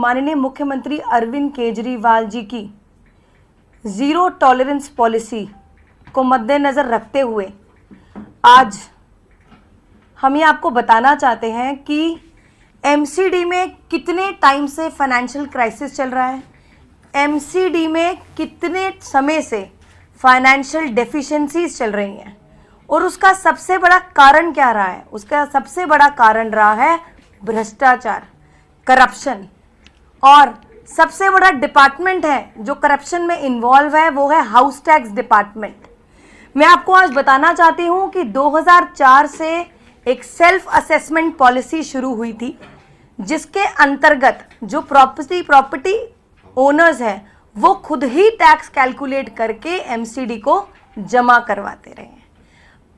माननीय मुख्यमंत्री अरविंद केजरीवाल जी की ज़ीरो टॉलरेंस पॉलिसी को मद्देनज़र रखते हुए आज हम ये आपको बताना चाहते हैं कि एमसीडी में कितने टाइम से फाइनेंशियल क्राइसिस चल रहा है, एमसीडी में कितने समय से फाइनेंशियल डेफिशिएंसीज चल रही हैं और उसका सबसे बड़ा कारण क्या रहा है। उसका सबसे बड़ा कारण रहा है भ्रष्टाचार, करप्शन। और सबसे बड़ा डिपार्टमेंट है जो करप्शन में इन्वॉल्व है वो है हाउस टैक्स डिपार्टमेंट। मैं आपको आज बताना चाहती हूँ कि 2004 से एक सेल्फ असेसमेंट पॉलिसी शुरू हुई थी, जिसके अंतर्गत जो प्रॉपर्टी ओनर्स हैं वो खुद ही टैक्स कैलकुलेट करके एमसीडी को जमा करवाते रहे हैं।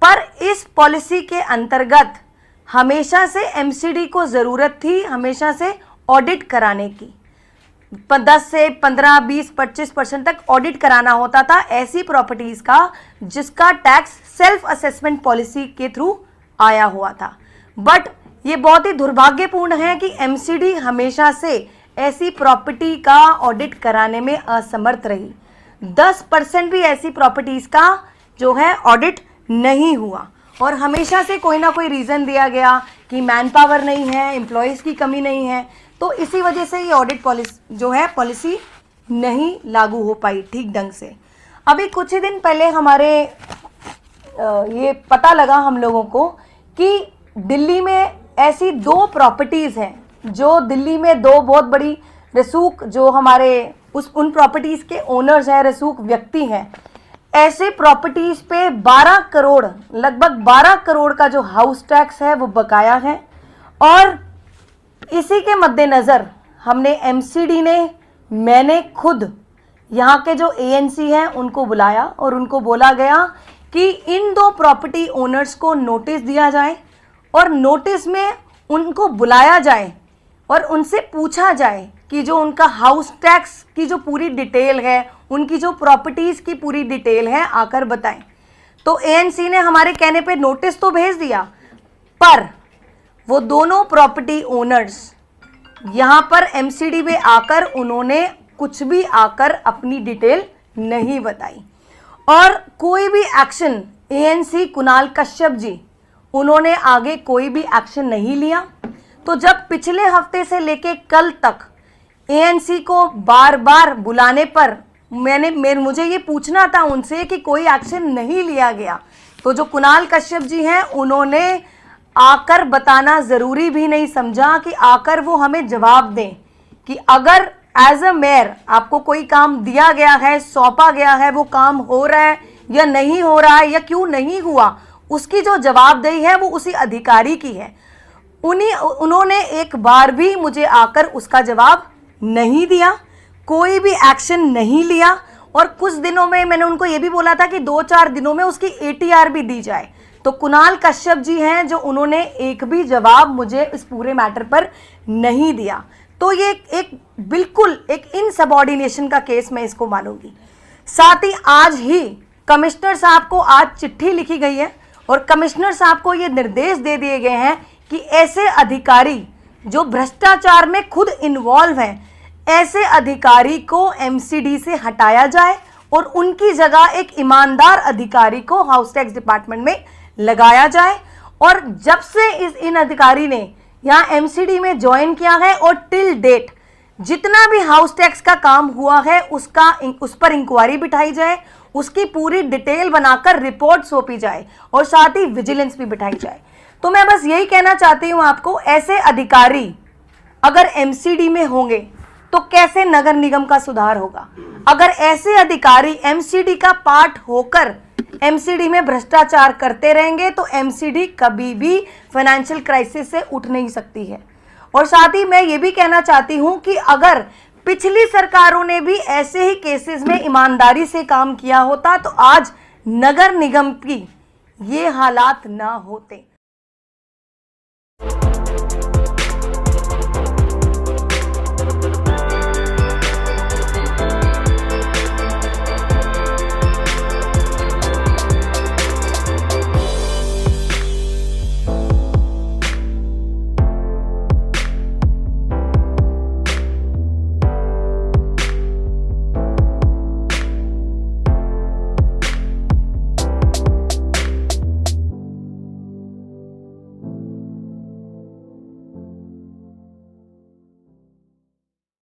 पर इस पॉलिसी के अंतर्गत हमेशा से एमसीडी को ज़रूरत थी हमेशा से ऑडिट कराने की। 10 से 15, 20, 25% तक ऑडिट कराना होता था ऐसी प्रॉपर्टीज़ का जिसका टैक्स सेल्फ असेसमेंट पॉलिसी के थ्रू आया हुआ था। बट ये बहुत ही दुर्भाग्यपूर्ण है कि एमसीडी हमेशा से ऐसी प्रॉपर्टी का ऑडिट कराने में असमर्थ रही। 10% भी ऐसी प्रॉपर्टीज़ का जो है ऑडिट नहीं हुआ और हमेशा से कोई ना कोई रीज़न दिया गया कि मैन पावर नहीं है, एम्प्लॉयज़ की कमी नहीं है, तो इसी वजह से ये ऑडिट पॉलिसी नहीं लागू हो पाई ठीक ढंग से। अभी कुछ ही दिन पहले हमारे ये पता लगा हम लोगों को कि दिल्ली में ऐसी 2 प्रॉपर्टीज़ हैं जो दिल्ली में 2 बहुत बड़ी रसूख जो हमारे उन प्रॉपर्टीज़ के ओनर्स हैं, रसूख व्यक्ति हैं, ऐसे प्रॉपर्टीज़ पे 12 करोड़ लगभग 12 करोड़ का जो हाउस टैक्स है वो बकाया है। और इसी के मद्देनज़र हमने एमसीडी ने मैंने खुद यहाँ के जो एएनसी हैं उनको बुलाया और उनको बोला गया कि इन 2 प्रॉपर्टी ओनर्स को नोटिस दिया जाए और नोटिस में उनको बुलाया जाए और उनसे पूछा जाए कि जो उनका हाउस टैक्स की जो पूरी डिटेल है, उनकी जो प्रॉपर्टीज़ की पूरी डिटेल है आकर बताएं। तो एएनसी ने हमारे कहने पे नोटिस तो भेज दिया, पर वो दोनों प्रॉपर्टी ओनर्स यहाँ पर एमसीडी में आकर उन्होंने कुछ भी आकर अपनी डिटेल नहीं बताई और कोई भी एक्शन एएनसी कुणाल कश्यप जी उन्होंने आगे कोई भी एक्शन नहीं लिया। तो जब पिछले हफ्ते से लेके कल तक एएनसी को बार बार बुलाने पर मुझे ये पूछना था उनसे कि कोई एक्शन नहीं लिया गया, तो जो कुणाल कश्यप जी हैं उन्होंने आकर बताना ज़रूरी भी नहीं समझा कि आकर वो हमें जवाब दें कि अगर एज अ मेयर आपको कोई काम दिया गया है, सौंपा गया है, वो काम हो रहा है या नहीं हो रहा है या क्यों नहीं हुआ, उसकी जो जवाबदेही है वो उसी अधिकारी की है। उन्होंने एक बार भी मुझे आकर उसका जवाब नहीं दिया, कोई भी एक्शन नहीं लिया। और कुछ दिनों में मैंने उनको ये भी बोला था कि 2-4 दिनों में उसकी एटीआर भी दी जाए। तो कुणाल कश्यप जी हैं जो उन्होंने एक भी जवाब मुझे इस पूरे मैटर पर नहीं दिया। तो ये एक बिल्कुल एक इनसबऑर्डिनेशन का केस मैं इसको मानूंगी। साथ ही आज ही कमिश्नर साहब को आज चिट्ठी लिखी गई है और कमिश्नर साहब को ये निर्देश दे दिए गए हैं कि ऐसे अधिकारी जो भ्रष्टाचार में खुद इन्वॉल्व हैं, ऐसे अधिकारी को एमसीडी से हटाया जाए और उनकी जगह एक ईमानदार अधिकारी को हाउस टैक्स डिपार्टमेंट में लगाया जाए। और जब से इन अधिकारी ने यहाँ एमसीडी में ज्वाइन किया है और टिल डेट जितना भी हाउस टैक्स का काम हुआ है उस पर इंक्वायरी बिठाई जाए, उसकी पूरी डिटेल बनाकर रिपोर्ट सौंपी जाए और साथ ही विजिलेंस भी बिठाई जाए। तो मैं बस यही कहना चाहती हूँ आपको, ऐसे अधिकारी अगर एमसीडी में होंगे तो कैसे नगर निगम का सुधार होगा। अगर ऐसे अधिकारी एमसीडी का पार्ट होकर एमसीडी में भ्रष्टाचार करते रहेंगे तो एमसीडी कभी भी फाइनेंशियल क्राइसिस से उठ नहीं सकती है। और साथ ही मैं ये भी कहना चाहती हूँ कि अगर पिछली सरकारों ने भी ऐसे ही केसेस में ईमानदारी से काम किया होता तो आज नगर निगम की ये हालात ना होते।